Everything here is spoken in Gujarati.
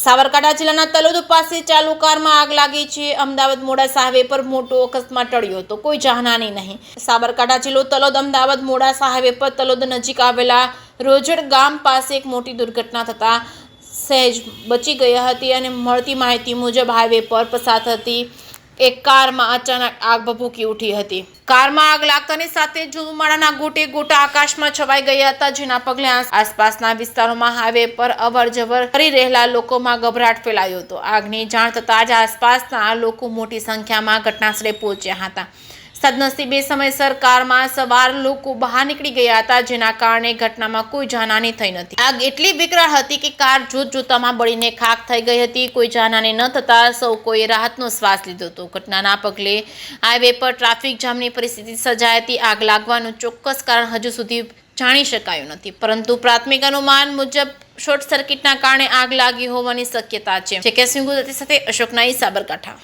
સાબરકાંઠા જિલ્લાના તલોદ પાસે ચાલુ કારમાં આગ લાગી છે। અમદાવાદ મોડાસા હાઈવે પર મોટો અકસ્માત ટળ્યો હતો, કોઈ જાનહાની નહીં। સાબરકાંઠા જિલ્લો તલોદ અમદાવાદ મોડાસા હાઈવે પર તલોદ નજીક આવેલા રોજડ ગામ પાસે એક મોટી દુર્ઘટના થતા સહેજ બચી ગઈ હતી અને મળતી માહિતી મુજબ હાઈવે પર પસાર થતી એક કારમાં અચાનક આગ ભભૂકી ઉઠી હતી। કારમાં આગ લાગતાની સાથે ધુમાડાના ગોટે ગોટા આકાશમાં છવાઈ ગયા હતા, જેના પગલે આસપાસના વિસ્તારોમાં હાઈવે પર અવરજવર કરી રહેલા લોકોમાં ગભરાટ ફેલાયો હતો। આગની જાણ થતાં જ આસપાસના લોકો મોટી સંખ્યામાં ઘટનાસ્થળે પહોંચ્યા હતા। સદનસીબે સમયસર કારમાં સવાર લોકો બહાર નીકળી ગયા હતા, જેના કારણે ઘટનામાં કોઈ જાનહાની થઈ નથી। આગ એટલી વિકરાળ હતી કે કાર જોતજોતામાં બળીને ખાખ થઈ ગઈ હતી। કોઈ જાનહાની ન થતા સૌ કોઈએ રાહતનો શ્વાસ લીધો હતો। ઘટનાના પગલે હાઈવે પર ટ્રાફિક જામની પરિસ્થિતિ સર્જાઈ હતી। આગ લાગવાનું ચોક્કસ કારણ હજુ સુધી જાણી શકાયું નથી, પરંતુ પ્રાથમિક અનુમાન મુજબ શોર્ટ સર્કિટના કારણે આગ લાગી હોવાની શક્યતા છે। જે કે ગુજરાતી સાથે અશોક નાઈ, સાબરકાંઠા।